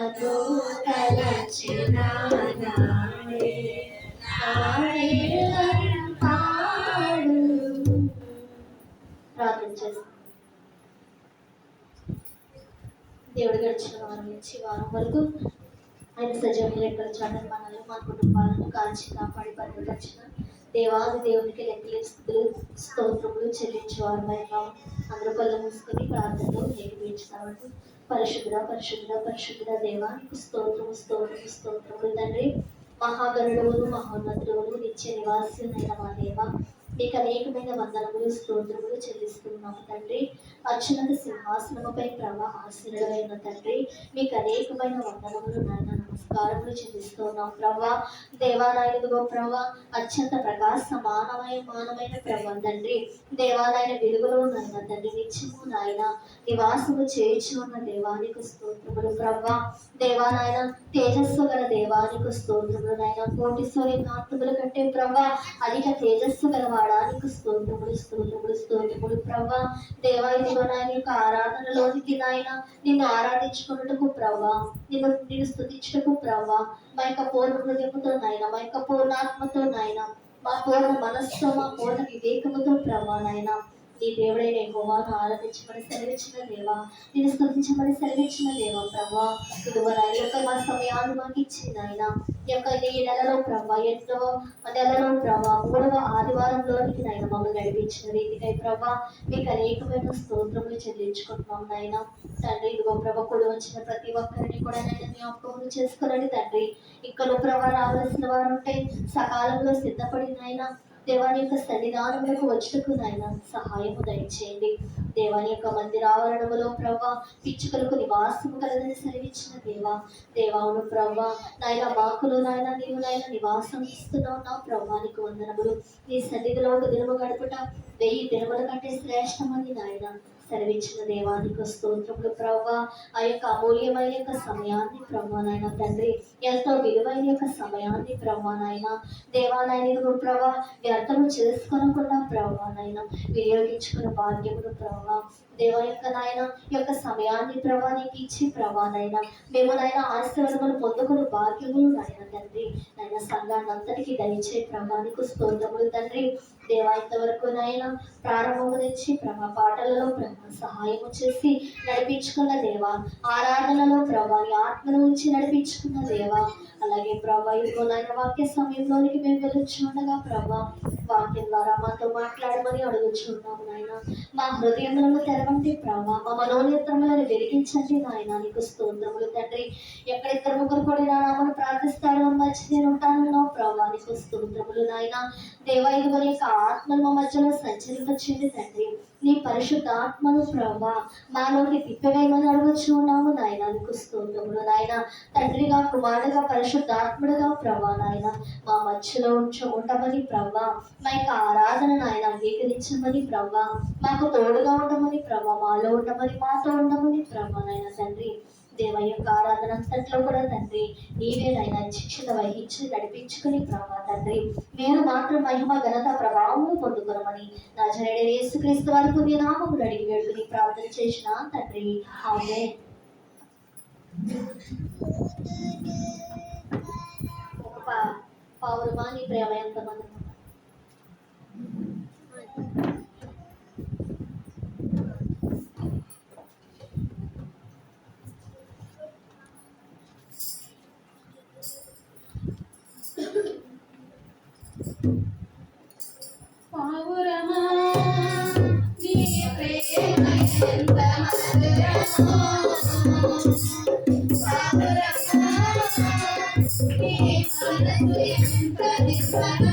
నన్ను తలచిన నాడే పాడు. ప్రార్థన చేస్తాం. దేవుడు గడిచిన వారం నుంచి వారం వరకు ఆయన సజీవులు ఎక్కడ చాటని మనల్ని మా కుటుంబాలను కాల్చి కాపాడి భద్రపరిచిన దేవాది దేవునికి లెక్కలు స్థుతులు స్తోత్రములు చెల్లించేవారు. అందరూ కళ్ళు మూసుకొని ప్రార్థనలో ఏకీపించుతామంటూ పరిశుద్ధ పరిశుద్ధ పరిశుద్ధ దేవానికి స్తోత్రము స్తోత్రము స్తోత్రములు తండ్రి. మహాగరుడవులు మహోన్నతుడవులు నిత్య నివాసులైన మా దేవ, మీకు అనేకమైన వందనములు స్తోత్రములు చెల్లిస్తున్నాము తండ్రి. అత్యున్నత సింహాసనముపై ఆశీనుడైన తండ్రి, మీకు అనేకమైన వందనములు నాయన నమస్కారములు చెల్లిస్తున్నాం ప్రభా. దేవాలయములో ప్రభా అత్యంత మానమైన ప్రభా తండ్రి, దేవాలయ వెలుగులో నాయన తండ్రి నిత్యము నాయన నివాసము చేయించి ఉన్న దేవానికి స్తోత్రములు ప్రభా. దేవాలయ తేజస్సు గల దేవానికి స్తోత్రములు నాయన. కోటి సూర్య కాంతుముల కంటే ప్రభా అధిక తేజస్సు గల వాడానికి స్తోత్రములు స్తోత్రములు స్తోత్రములు ప్రభా. దేవాలయంలో నాయన యొక్క ఆరాధనలోనికి నాయన నిన్ను ఆరాధించుకున్నట్టుకు ప్రభా, నిన్ను స్తుతించుటకు ప్రభా, మా యొక్క పూర్ణ హృదయముతో నాయన, మా యొక్క పూర్ణాత్మతో నాయన, మా పూర్ణ మనస్సుతో, మా పూర్ణ వివేకముతో ప్రభా నాయన నీ దేవుడైన యెహోవాను ఆరాధించమని సెలవిచ్చిన దేవా, నేను స్తుతించమని సెలవిచ్చిన దేవా ప్రభా. ఇదిగో నాయన యొక్క మా సమయాన్ని మాకు ఇచ్చింది ఆయన. ఈ యొక్క ఈ నెలలో ప్రభా, ఎంతో నెలలో ప్రభా 3వ ఆదివారంలోనికి నాయన మమ్మల్ని నడిపించిన రీతికై ప్రభా మీకు అనేకమైన స్తోత్రములు చెల్లించుకుంటున్నాం నాయన తండ్రి. ఇదిగో ప్రభా కూడా వచ్చిన ప్రతి ఒక్కరిని కూడా నాయన జ్ఞాపకం చేసుకోనండి తండ్రి. ఇక్కడ ప్రభా రావాల్సిన వారు ఉంటే సకాలంలో సిద్ధపడి నాయన దేవాని యొక్క సన్నిధానములకు వచ్చుటకు నాయన సహాయము దయచేయండి. దేవాని యొక్క మందిర ఆవరణములో ప్రభా పిచ్చుకలకు నివాసము కలదని సెలవిచ్చిన దేవా, దేవాను ప్రభా నాయన మాకులు నాయన నీవు నాయన నివాసం ఇస్తున్నావు నా ప్రభానికి వందనములు. నీ సన్నిధిలో ఒక దినము గడుపుట 1000 దినముల కంటే శ్రేష్టమని నాయన సెలవిచ్చిన దేవానికి స్తోత్రములు ప్రభా. ఆ యొక్క అమూల్యమైన యొక్క సమయాన్ని ప్రభా నాయన తండ్రి, ఎంతో విలువైన యొక్క సమయాన్ని ప్రభా నాయన దేవాలయాన్ని ప్రభా వ్యర్థము చేసుకోనకుండా ప్రభా నాయన వినియోగించుకున్న భాగ్యములు ప్రభా. దేవ యొక్క నాయన యొక్క సమయాన్ని ప్రభా నీకు ఇచ్చి ప్రభా నాయన మేము నాయన ఆశీర్వాదములు పొందుకుని భాగ్యములు నాయన తండ్రి నాయన సంఘాన్ని అంతటికీ దయచే ప్రభానికి స్తోత్రములు తండ్రి. దేవా ఇంతవరకు నాయన ప్రారంభము నుంచి ప్రభా పాటలలో ప్రభా సహాయము చేసి నడిపించుకున్న దేవా, ఆరాధనలో ప్రభా ఆత్మను ఉంచి నడిపించుకున్న దేవా, అలాగే ప్రభా ఇదిగో నాయన వాక్య సమయంలోనికి మేము వెళ్ళుచుండగా ప్రభా వాక్యం ద్వారా మాతో మాట్లాడమని అడుగుచున్నాము నాయన. మా హృదయములను తెరవండి ప్రభా, మా మనోనేత్రములను వెలిగించండి నాయన నీకు స్తోత్రములు తండ్రి. ఎక్కడెక్కడ ముగ్గురు కూడా నామను ప్రార్థిస్తారో మధ్య నేను ఉంటాను ప్రభా నీకు స్తోత్రములు నాయన. దేవా ఇదిగో యొక్క ఆత్మను మా మధ్యలో సంచరింపచేయండి తండ్రి. నీ పరిశుద్ధ ఆత్మను ప్రభా మాలోకి తిప్పవేయమని అడుగుచున్నాము నాయన నీకు స్తోత్రములు నాయన. తండ్రిగా కుమారుడుగా పరిశుద్ధాత్ముడుగా ప్రభా నాయన మా మధ్యలో ఉండమని ప్రభా, మా యొక్క ఆరాధన నాయన అంగీకరించమని ప్రభా, మాకు తోడుగా ఉండమని ప్రభా, మాలో ఉండమని మాతో ఉండమని ప్రభా నాయన తండ్రి. దేవ యొక్క ఆరాధన అంతట్లో కూడా తండ్రి నీవే నాయన శిక్షణ వహించి నడిపించుకుని ప్రభా తండ్రి మీరు మాత్రం మహిమ ఘనత ప్రభావము పొందుకునమని నజరేయుడైన యేసుక్రీస్తు వారి పుణ్య నామములో అడిగి వేడుకుని ప్రార్థన చేసిన తండ్రి ఆమేన్. ఒక పావురమా నీ ప్రేమ ఎంతమంది పావురమా నీ ప్రేమ ఎంత మధురమో, పావురమా నీ మనసు ఎంత నిస్వరమో,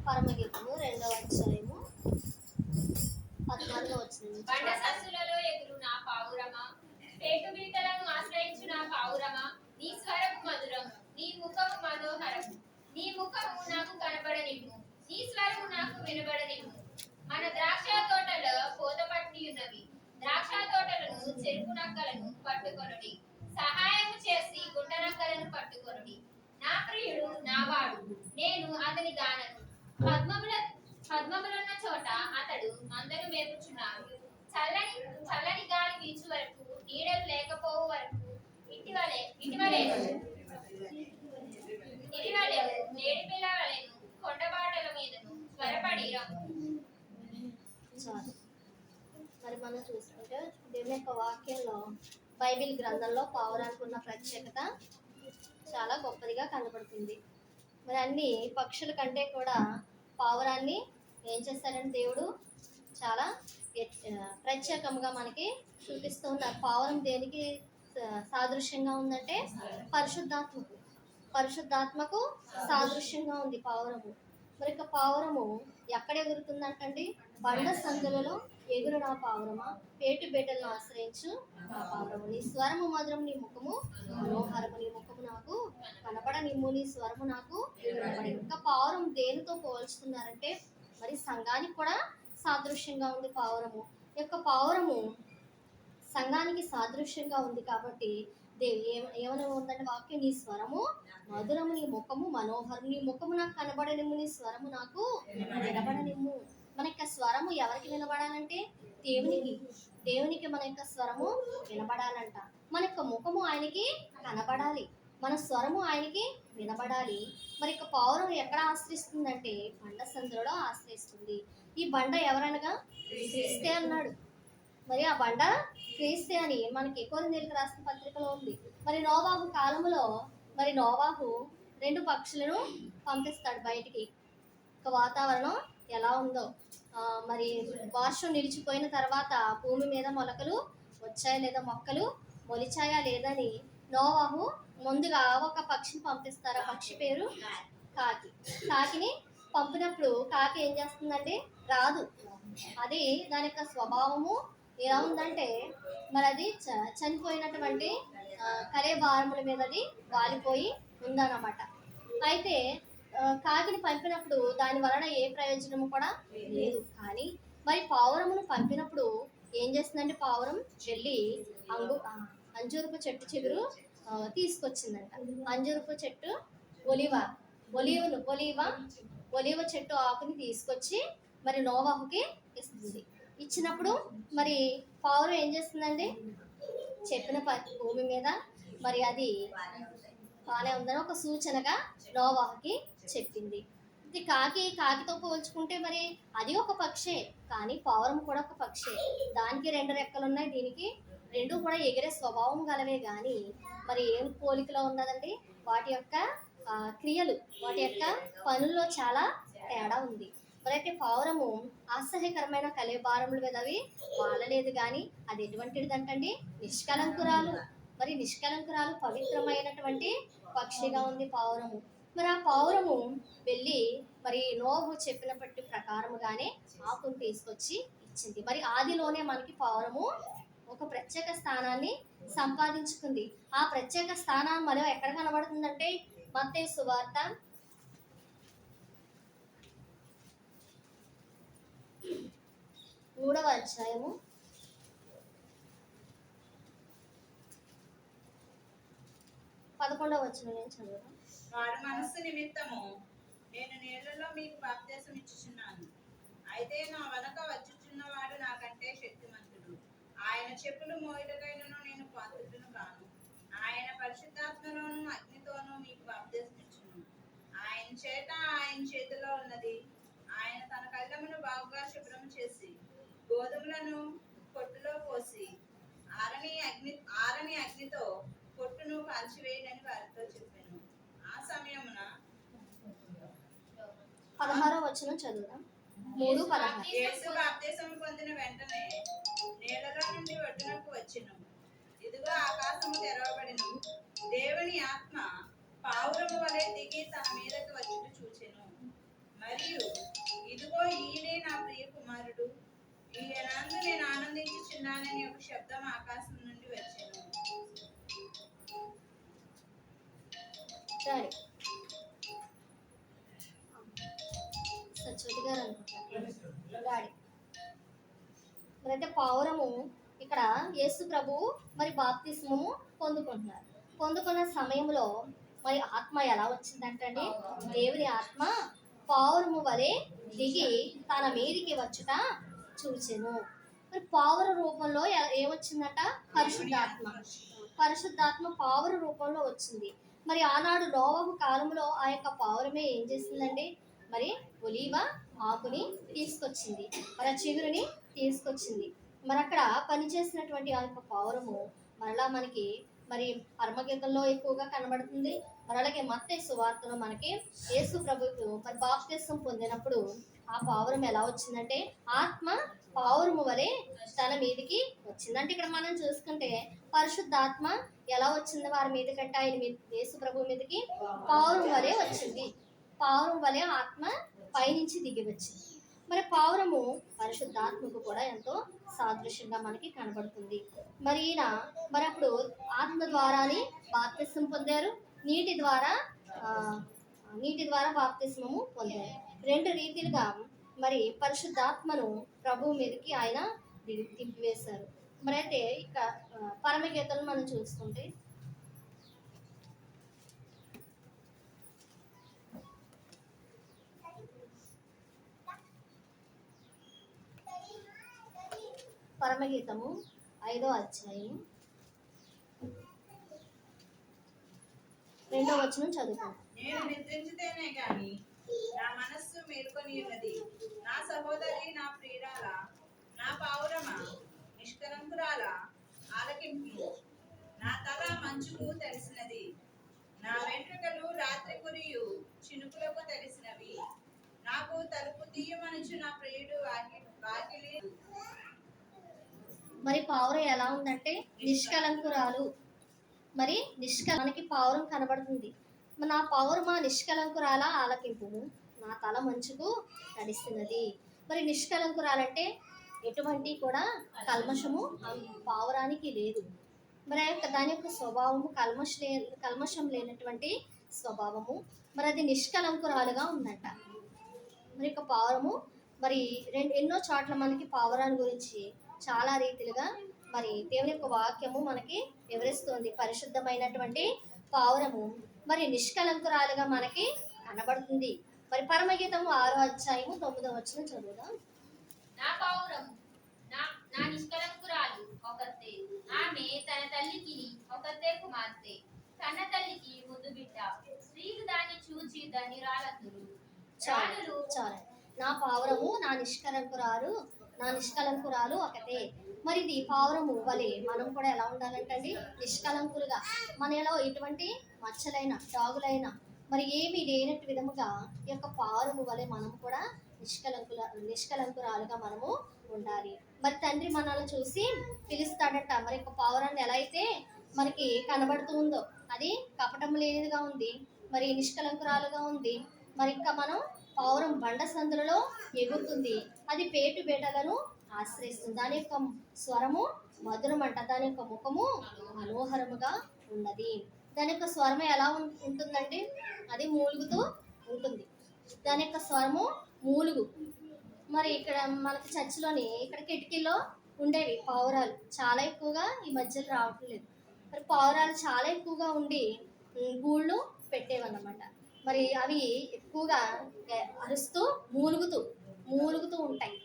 పరమగీతము 2వ అధ్యాయము 14వ వచనం. బండ సస్సులలో ఎగురు నా పావురమా, పేటు బీటలను ఆశ్రయించు నా పావురమా, నీ స్వరము మధురం, నీ ముఖము మనోహరం, నీ ముఖము నాకు కనబడనిమ్ము, నీ స్వరము నాకు వినబడనిమ్ము. మన ద్రాక్ష తోటలో పూత పట్టి ఉన్నవి, ద్రాక్ష తోటలను చెరుకు నక్కలను పట్టుకొనుడి, సహాయము చేసి గుంట నక్కలను పట్టుకొనుడి. నా ప్రియుడు నావాడు, నేను అతని దానను, పద్మములున్న చోట అతడు మందను మేపుచున్నాడు. చల్లని చల్లని గాలి వీచు వరకు, నీడలు లేకపోవు వరకు, ఇటీవలే నేడి పిల్ల వలెను కొండబాటల మీదను త్వరపడి రమ్ము. చాలు. మరి మనం చూసుకుంటే దేవుని యొక్క వాక్యంలో బైబిల్ గ్రంథంలో పావురానికి ఉన్న ప్రత్యేకత చాలా గొప్పదిగా కనబడుతుంది. మరి అన్ని పక్షుల కంటే కూడా పావురాన్ని ఏం చేస్తారంటే దేవుడు చాలా ప్రత్యేకంగా మనకి చూపిస్తూ ఉన్నారు. పావురం దేనికి సాదృశ్యంగా ఉందంటే పరిశుద్ధాత్మకు సాదృశ్యంగా ఉంది పావురము. మరి ఇక పావురము ఎక్కడ ఎగురుతుందంటండి? బండ సందులలో ఎగురు నా పావురమా, పేటు బిడ్డలను ఆశ్రయించు నా పావురము, నీ స్వరము మధురం, నీ ముఖము మనోహరము, నీ ముఖము నాకు కనపడనిమ్ము, నీ స్వరము నాకు వినబడి. ఇంకా పావురం దేనితో పోల్చుతున్నారంటే మరి సంఘానికి కూడా సాదృశ్యంగా ఉంది పావురము. ఈ యొక్క పావురము సంఘానికి సాదృశ్యంగా ఉంది కాబట్టి ఏమైనా ఉందంటే వాక్యం, నీ స్వరము మధురము, నీ ముఖము మనోహరం, నీ ముఖము నాకు కనబడనిమ్ము, నీ స్వరము నాకు వినబడనిమ్ము. మన యొక్క స్వరము ఎవరికి వినబడాలంటే దేవునికి మన యొక్క స్వరము వినబడాలంట. మన యొక్క ముఖము ఆయనకి కనబడాలి, మన స్వరము ఆయనకి వినబడాలి. మరి యొక్క పావురం ఎక్కడ ఆశ్రయిస్తుందంటే బండ సందులో ఆశ్రయిస్తుంది. ఈ బండ ఎవరనగా క్రీస్తే అన్నాడు. మరి ఆ బండ క్రీస్తే అని మనకి కొరింథీయులకు రాసిన పత్రికలో ఉంది. మరి నోవాహు కాలములో మరి నోవాహు 2 పక్షులను పంపిస్తాడు బయటికి. ఒక వాతావరణం ఎలా ఉందో, మరి వర్షం నిలిచిపోయిన తర్వాత భూమి మీద మొలకలు వచ్చాయా లేదా, మొక్కలు మొలిచాయా లేదని నోవాహు ముందుగా ఒక పక్షిని పంపిస్తారు. ఆ పక్షి పేరు కాకి. కాకిని పంపినప్పుడు కాకి ఏం చేస్తుందండి? రాదు. అది దాని యొక్క స్వభావము ఎలా ఉందంటే, మరి అది చనిపోయినటువంటి కళేబారముల మీద అది వాలిపోయి ఉందన్నమాట. అయితే కాకిని పంపినప్పుడు దాని వలన ఏ ప్రయోజనము కూడా లేదు. కానీ మరి పావురమును పంపినప్పుడు ఏం చేస్తుందంటే, పావురం వెళ్ళి అంజూరపు చెట్టు చిగురు తీసుకొచ్చిందంట. అంజూరపు చెట్టు ఒలివ చెట్టు ఆకుని తీసుకొచ్చి మరి నోవాహుకి ఇస్తుంది. ఇచ్చినప్పుడు మరి పావురం ఏం చేస్తుందండి? చెప్పిన భూమి మీద మరి అది బాగానే ఉందని ఒక సూచనగా నోవాహుకి చెప్పింది. ఇది కాకితో పోల్చుకుంటే మరి అది ఒక పక్షే, కానీ పావురం కూడా ఒక పక్షే. దానికి 2 రెక్కలు ఉన్నాయి, దీనికి 2 కూడా ఎగిరే స్వభావం గలవే. కానీ మరి ఏం పోలికలో ఉన్నదండి? వాటి యొక్క క్రియలు, వాటి యొక్క పనుల్లో చాలా తేడా ఉంది. మరైతే పావురము అసహ్యకరమైన కళేబారముల మీద అవి వాలలేదు, కానీ అది ఎటువంటిదంటండి? నిష్కలంకురాలు. మరి నిష్కలంకురాలు, పవిత్రమైనటువంటి పక్షిగా ఉంది పావురము. మరి ఆ పావురము వెళ్ళి మరి నోహు చెప్పినప్పటి ప్రకారముగానే ఆకును తీసుకొచ్చి ఇచ్చింది. మరి ఆదిలోనే మనకి పావురము ఒక ప్రత్యేక స్థానాన్ని సంపాదించుకుంది. ఆ ప్రత్యేక స్థానం మనం ఎక్కడ కనబడుతుందంటే, మత్తయి సువార్త 3వ అధ్యాయము 11వ వచనం నేను చదువుతాను. వారి మనస్సు నిమిత్తము నేను నీళ్లలో మీకు బాప్తిసం ఇచ్చుచున్నాను. అయితే నా వెనక వచ్చుచున్నవాడు నాకంటే శక్తిమంతుడు. ఆయన చెప్పులు మోయుటకైనను నేను పాత్రుడను కాను. ఆయన పరిశుద్ధాత్మలోను అగ్నితోనూ మీకు బాప్తిసం ఇచ్చును. ఆయన చేతిలో ఉన్నది. ఆయన తన కళ్ళమును బాగుగా శుభ్రం చేసి గోధుమలను పొట్టులో పోసి ఆరని అగ్నితో పొట్టును కాల్చివేయడని వారితో చెప్పాను. ఆ సమయమున 16వ వచనం చదువుదాం. 3:16. యేసు బాప్తిసం పొందిన వెంటనే నీళ్లలో నుండి ఒడ్డునకు వచ్చెను. ఇదిగో ఆకాశము తెరవబడెను. దేవుని ఆత్మ పావురము వలె దిగి తన మీదకి వచ్చుట చూచెను. మరియు ఇదిగో ఈయనే నా ప్రియ కుమారుడు, ఈయనందు నేను ఆనందించుచున్నానని ఒక శబ్దం ఆకాశం నుండి వచ్చెను. సత్యవతి గారు అనుకుంటారు డాడీ. మరైతే పావురము ఇక్కడ యేసు ప్రభువు మరి బాప్తిస్మము పొందుకున్న సమయంలో మరి ఆత్మ ఎలా వచ్చిందంటండి? దేవుని ఆత్మ పావురము వలె దిగి తన మీదికి వచ్చుట చూచెను. మరి పావుర రూపంలో ఏమొచ్చిందట? పరిశుద్ధాత్మ పావుర రూపంలో వచ్చింది. మరి ఆనాడు నోవహు కాలంలో ఆ యొక్క పావురమే ఏం చేసిందండి? మరి ఒలీవ ఆకుని తీసుకొచ్చింది, మరి ఆ చిగురుని తీసుకొచ్చింది. మరి అక్కడ పనిచేసినటువంటి ఆ యొక్క పావురము మరలా మనకి మరి పరమగీతంలో ఎక్కువగా కనబడుతుంది. మరి అలాగే మత్తయి సువార్తలో మనకి యేసు ప్రభువుకు మరి బాప్తిసం పొందినప్పుడు ఆ పావురం ఎలా వచ్చిందంటే, ఆత్మ పావురము వలె తన మీదికి వచ్చిందంటే, ఇక్కడ మనం చూసుకుంటే పరిశుద్ధాత్మ ఎలా వచ్చింది వారి మీద కంటే? ఆయన యేసు ప్రభు మీదకి పావురం వలె వచ్చింది. పావురం వలె ఆత్మ పైనుంచి దిగి వచ్చింది. మరి పావురము పరిశుద్ధాత్మకు కూడా ఎంతో సాదృశ్యంగా మనకి కనబడుతుంది. మరి ఈయన మరి అప్పుడు ఆత్మ ద్వారానే బాప్తిసం పొందారు, నీటి ద్వారా బాప్తిస్మము పొందారు. 2 రీతిలుగా మరి పరిశుద్ధాత్మను ప్రభువు మీదకి ఆయన దింపివేశారు. మరి అయితే ఇక పరమగీతలను మనం చూసుకుంటే పరమగీతము 5వ అధ్యాయం 2వ వచనం చదువుతాం. నేను నిద్రించితేనే గాని నా మనస్సు మేల్కొని ఉన్నది. నా సహోదరి, నా ప్రియురాల, నా పావురమా, నాకు తలుపు తీయమనుచు నా ప్రియుడు వాకిలి. మరి పావురం ఎలా ఉందంటే నిష్కలంకురాలు. మరి మనకి పావురం కనబడుతుంది. నా పావురమా నిష్కలంకురాలా ఆలకింపుము, నా తల మంచుకు నడిస్తున్నది. మరి నిష్కలంకురాలంటే ఎటువంటి కూడా కల్మషము పావురానికి లేదు. మరి దాని యొక్క స్వభావము కల్మషం లేనటువంటి స్వభావము. మరి అది నిష్కలంకురాలుగా ఉందంట. మరి యొక్క పావురము మరి ఎన్నో చోట్ల మనకి పావురాన్ని గురించి చాలా రీతిలుగా మరి దేవుని యొక్క వాక్యము మనకి వివరిస్తుంది. పరిశుద్ధమైనటువంటి పావురము మరి నిష్కలంకురాలుగా మనకి కనబడుతుంది. మరి పరమగీతము 6వ అధ్యాయము 9వ వచనం చదువుదాం. నా పావురము నా నిష్కలంకురాలు ఒకతే, ఆమె తన తల్లికి ఒకతే కుమార్తె, కన్న తల్లికి ముద్దు బిడ్డ, స్త్రీలు దాన్ని చూచి ధన్యురాలందురు. చాలు. నా పావురము నా నిష్కలంకురాలు ఒకతే. మరి ఇది పావురము వలె మనం కూడా ఎలా ఉండాలంటండి, నిష్కలంకులుగా. మనలో ఎటువంటి మచ్చలైన డాగులైన మరి ఏమీ లేనట్టు విధముగా ఈ యొక్క పావురము వలె మనం కూడా నిష్కలంకురాలుగా మనము ఉండాలి. మరి తండ్రి మనల్ని చూసి పిలుస్తాడట. మరి యొక్క పావురాన్ని ఎలా అయితే మనకి కనబడుతూ ఉందో అది కపటం లేనిదిగా ఉంది, మరి నిష్కలంకురాలుగా ఉంది. మరి ఇంకా మనం పావురం బండ సందులలో ఎగురుతుంది, అది పేటు బేటలను ఆశ్రయిస్తుంది. దాని యొక్క స్వరము మధురమంట, దాని యొక్క ముఖము మనోహరముగా ఉన్నది. దాని యొక్క స్వరము ఎలా ఉంటుందంటే అది మూలుగుతూ ఉంటుంది. దాని యొక్క స్వరము మూలుగు. మరి ఇక్కడ మనకి చర్చిలోని ఇక్కడ కిటికీలో ఉండేవి పావురాలు, చాలా ఎక్కువగా ఈ మధ్యలో రావట్లేదు. మరి పావురాలు చాలా ఎక్కువగా ఉండి గూళ్ళు పెట్టేవన్నమాట. మరి అవి ఎక్కువగా అరుస్తూ మూలుగుతూ ఉంటాయి.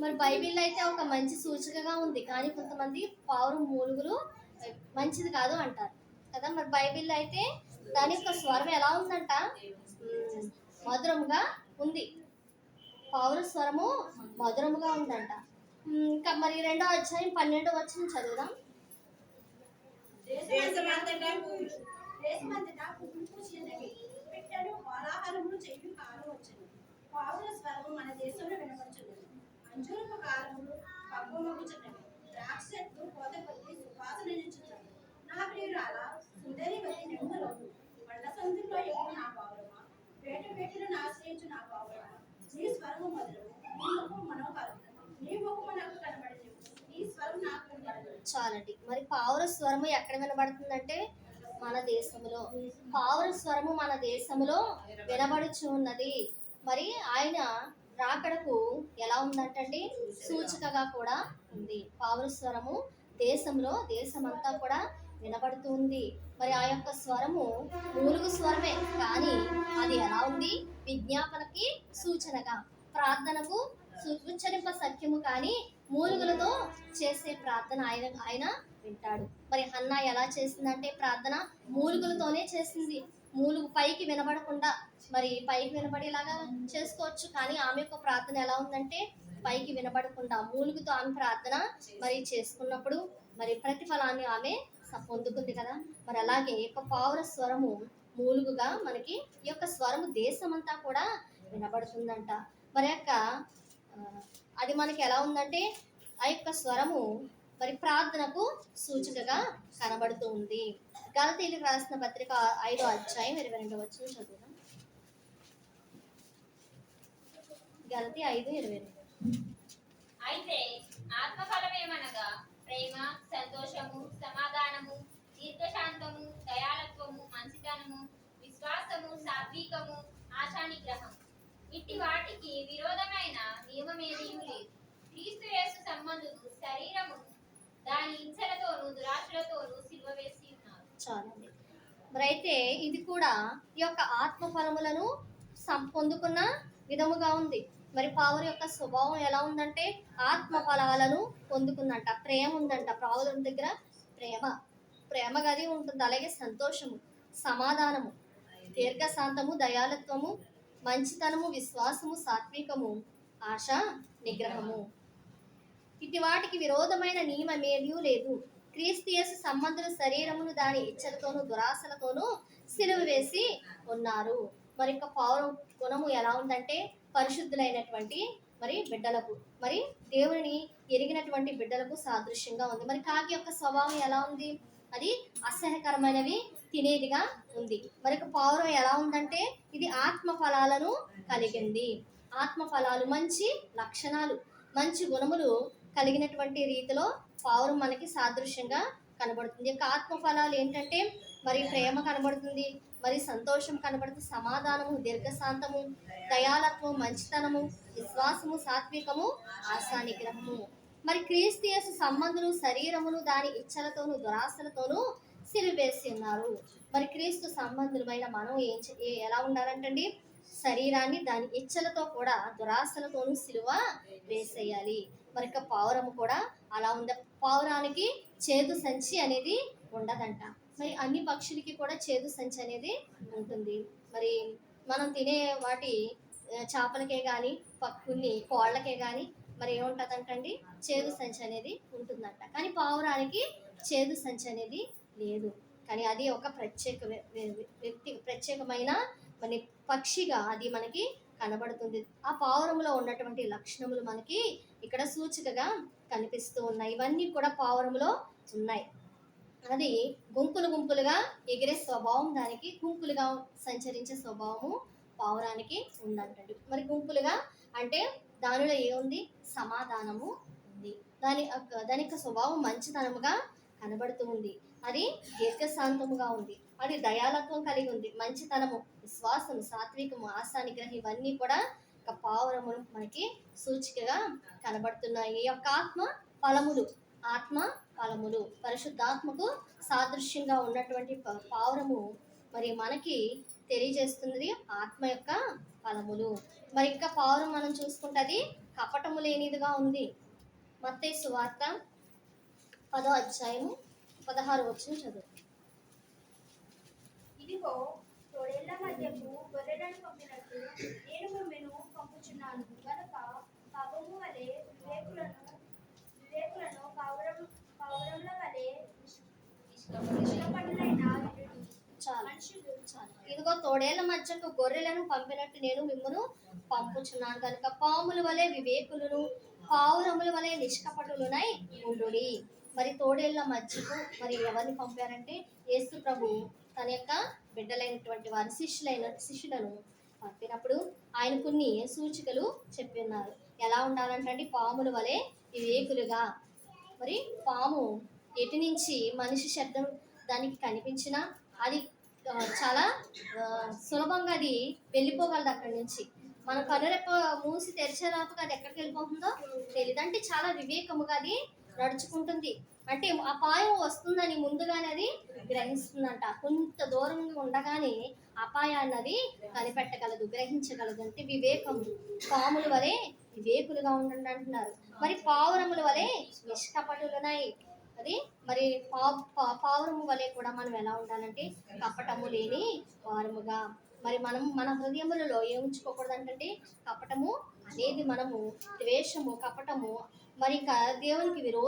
మరి బైబిల్లో అయితే ఒక మంచి సూచికగా ఉంది, కానీ కొంతమంది పావురం మూలుగులు మంచిది కాదు అంటారు కదా. మరి బైబిల్లో అయితే దాని యొక్క స్వరం ఎలా ఉందంట, మధురముగా ఉంది. పావుర స్వరము మధురముగా ఉందంట. ఇంకా మరి 2వ అధ్యాయం 12వ వచనం చదువుదాం. దేశమంతటా పెట్టెలు కోలాహలములు చెయ్యి కాలు వచ్చును. పావుల స్వరము మన దేశంలో వినబడుచున్నది. అంజూరపు కాలములు పబ్బమగుచున్నవి. ద్రాక్ష చెట్లు కోత కొద్ది సువాసననిచ్చుచున్నవి. నా ప్రియురాల సుందరి వది నెమ్మలను బండ సందుల్లో ఎగురు నా పావురమా, వేటను ఆశ్రయించు నా పావురమా. నీ స్వరము మధురము, నీ ముఖము మనోహరము, నీ ముఖము నాకు కనబడలేదు, నీ స్వరం నాకు వినబడలేదు. చాలండి. మరి పావుర స్వరము ఎక్కడ వినబడుతుందంటే మన దేశంలో. పావుర స్వరము మన దేశంలో వినబడుచు ఉన్నది. మరి ఆయన రాకడకు ఎలా ఉందంటండి, సూచికగా కూడా ఉంది. పావుర స్వరము దేశమంతా కూడా వినబడుతుంది. మరి ఆ యొక్క స్వరము మూలుగు స్వరమే, కానీ అది ఎలా ఉంది, విజ్ఞాపనకి సూచనగా, ప్రార్థనకు ఉచ్చరింప సత్యము, కానీ మూలుగులతో చేసే ప్రార్థన ఆయన వింటాడు. మరి హన్నా ఎలా చేసిందంటే ప్రార్థన మూలుగులతోనే చేసింది. మూలుగు పైకి వినబడకుండా, మరి పైకి వినబడేలాగా చేసుకోవచ్చు, కానీ ఆమె యొక్క ప్రార్థన ఎలా ఉందంటే పైకి వినబడకుండా మూలుగుతో ఆమె ప్రార్థన మరి చేసుకున్నప్పుడు మరి ప్రతిఫలాన్ని ఆమె పొందుకుంది కదా. మరి అలాగే ఈ యొక్క పావుర స్వరము మూలుగుగా మనకి ఈ యొక్క స్వరము దేశమంతా కూడా వినబడుతుందంట. మరి యొక్క అది మనకి ఎలా ఉందంటే ఆ యొక్క స్వరము మరి ప్రార్థనకు సూచికగా కనబడుతూ ఉంది. గలతీయులకు రాసిన పత్రిక 5వ అధ్యాయం 22వ వచనం చదువుదాం. గలతీ 5:22. అయితే ఆత్మఫలమేమనగా ప్రేమ, సంతోషము, సమాధానము, దీర్ఘశాంతము, దయాళత్వము, మంచితనము, విశ్వాసము, సాత్వికము, ఆశానిగ్రహం. ఇట్టి వాటికి విరోధమైన నియమమేదీ లేదు. క్రీస్తు యేసు సంబంధులు శరీరము దాని ఇచ్చలతోనూ దురాశలతోనూ సిలువ వేసి ఉన్నారు. చాలండి. మరి అయితే ఇది కూడా ఈ యొక్క ఆత్మఫలములను పొందుకున్న విధముగా ఉంది. మరి పావుర యొక్క స్వభావం ఎలా ఉందంటే ఆత్మ ఫలాలను పొందుకుందంట. ప్రేమ ఉందంట, పావుల దగ్గర ప్రేమ గది ఉంటుంది. అలాగే సంతోషము, సమాధానము, దీర్ఘశాంతము, దయాళత్వము, మంచితనము, విశ్వాసము, సాత్వికము, ఆశ నిగ్రహము. ఇటు వాటికి విరోధమైన నియమమేదీ లేదు. క్రీస్తు యేసు సంబంధుల శరీరమును దాని ఇచ్చలతోనూ దురాశలతోనూ సిలువ వేసి ఉన్నారు. మరి యొక్క పావురం గుణము ఎలా ఉందంటే పరిశుద్ధులైనటువంటి మరి బిడ్డలకు, మరి దేవుని ఎరిగినటువంటి బిడ్డలకు సాదృశ్యంగా ఉంది. మరి కాకి యొక్క స్వభావం ఎలా ఉంది? అది అసహ్యకరమైనవి తినేదిగా ఉంది. మరి పావురం ఎలా ఉందంటే ఇది ఆత్మ ఫలాలను కలిగింది. ఆత్మ ఫలాలు, మంచి లక్షణాలు, మంచి గుణములు కలిగినటువంటి రీతిలో పావురం మనకి సాదృశ్యంగా కనబడుతుంది. యొక్క ఆత్మ ఫలాలు ఏంటంటే మరి ప్రేమ కనబడుతుంది, మరి సంతోషం కనబడుతుంది, సమాధానము, దీర్ఘశాంతము, దయాలత్వం, మంచితనము, విశ్వాసము, సాత్వికము, ఆశా నిగ్రహము. మరి క్రీస్తు యేసు సంబంధులు శరీరమును దాని ఇచ్చలతోనూ దురాశలతోనూ సిలువేసి ఉన్నారు. మరి క్రీస్తు సంబంధులమైన మనం ఎలా ఉండాలంటండి? శరీరాన్ని దాని ఇచ్చలతో కూడా దురాశలతోనూ సిలువ వేసేయాలి. మరి పావురము కూడా అలా ఉంద. పావురానికి చేదు సంచి అనేది ఉండదంట. మరి అన్ని పక్షులకి కూడా చేదు సంచి అనేది ఉంటుంది. మరి మనం తినే వాటి చేపలకే కానీ కొన్ని కోళ్ళకే కానీ మరి ఏముంటుందంటండి? చేదు సంచి అనేది ఉంటుందంట. కానీ పావురానికి చేదు సంచి అనేది లేదు. కానీ అది ఒక ప్రత్యేకమైన మరి పక్షిగా అది మనకి కనబడుతుంది. ఆ పావురంలో ఉన్నటువంటి లక్షణములు మనకి ఇక్కడ సూచికగా కనిపిస్తూ ఉన్నాయి. ఇవన్నీ కూడా పావురంలో ఉన్నాయి. అది గుంపులుగా ఎగిరే స్వభావం దానికి, గుంపులుగా సంచరించే స్వభావము పావురానికి ఉందంటండి. మరి గుంపులుగా అంటే దానిలో ఏముంది? సమాధానము ఉంది. దాని యొక్క స్వభావం మంచితనముగా కనబడుతూ ఉంది. అది దీర్ఘశాంతముగా ఉంది. అది దయాలత్వం కలిగి ఉంది. మంచితనము, విశ్వాసము, సాత్వికము, ఆశా నిగ్రహం ఇవన్నీ కూడా ఒక పావురము మనకి సూచికగా కనబడుతున్నాయి. ఈ యొక్క ఆత్మ ఫలములు పరిశుద్ధాత్మకు సాదృశ్యంగా ఉన్నటువంటి పావురము మరి మనకి తెలియజేస్తున్నది ఆత్మ యొక్క ఫలములు. మరి ఇంకా పావురం మనం చూసుకుంటే కపటము లేనిదిగా ఉంది. మత్తయి సువార్త 10వ అధ్యాయము 16వ వచనం చదువు. ఇదిగో తోడేళ్ల మధ్యకు గొర్రెలను పంపినట్టు నేను మిమ్మును పంపుచున్నాను గనుక పాపము వలె వివేకులను పావురముల వలె నిష్కపటులైన మనుషులు. ఇదిగో తోడేళ్ల మధ్యకు గొర్రెలను పంపినట్టు నేను మిమ్మును పంపుచున్నాను కనుక పాముల వలె వివేకులను, పావురముల వలె నిష్కపటులునై ఉండుడి. మరి తోడేళ్ల మధ్యకు మరి ఎవరిని పంపారంటే యేసు ప్రభు తన యొక్క బిడ్డలైనటువంటి వారి శిష్యులను పంపినప్పుడు ఆయన కొన్ని సూచికలు చెప్పి ఉన్నారు. ఎలా ఉండాలంటే పాముల వలె వివేకులుగా. మరి పాము ఎటు నుంచి మనిషి శబ్దం దానికి కనిపించినా అది చాలా సులభంగా అది వెళ్ళిపోగలదు అక్కడి నుంచి. మన కనురెప్ప మూసి తెరిచేలోపుగా అది ఎక్కడికి వెళ్ళిపోతుందో తెలియదు. అంటే చాలా వివేకముగా అది నడుచుకుంటుంది. అంటే అపాయం వస్తుందని ముందుగానే అది గ్రహిస్తుందంట. కొంత దూరంగా ఉండగానే అపాయాన్ని అది కనిపెట్టగలదు, గ్రహించగలదు. అంటే వివేకము. పాముల వలె వివేకులుగా ఉండండి అంటున్నారు. మరి పావురముల వలె నిష్కపటులున్నాయి. అది మరి పావురము వలె కూడా మనం ఎలా ఉండాలంటే కపటము లేని వారముగా. మరి మనం మన హృదయములలో ఏముంచుకోకూడదు అంటే కపటము అనేది మనము ద్వేషము, కపటము, మరి దేవునికి విరోధం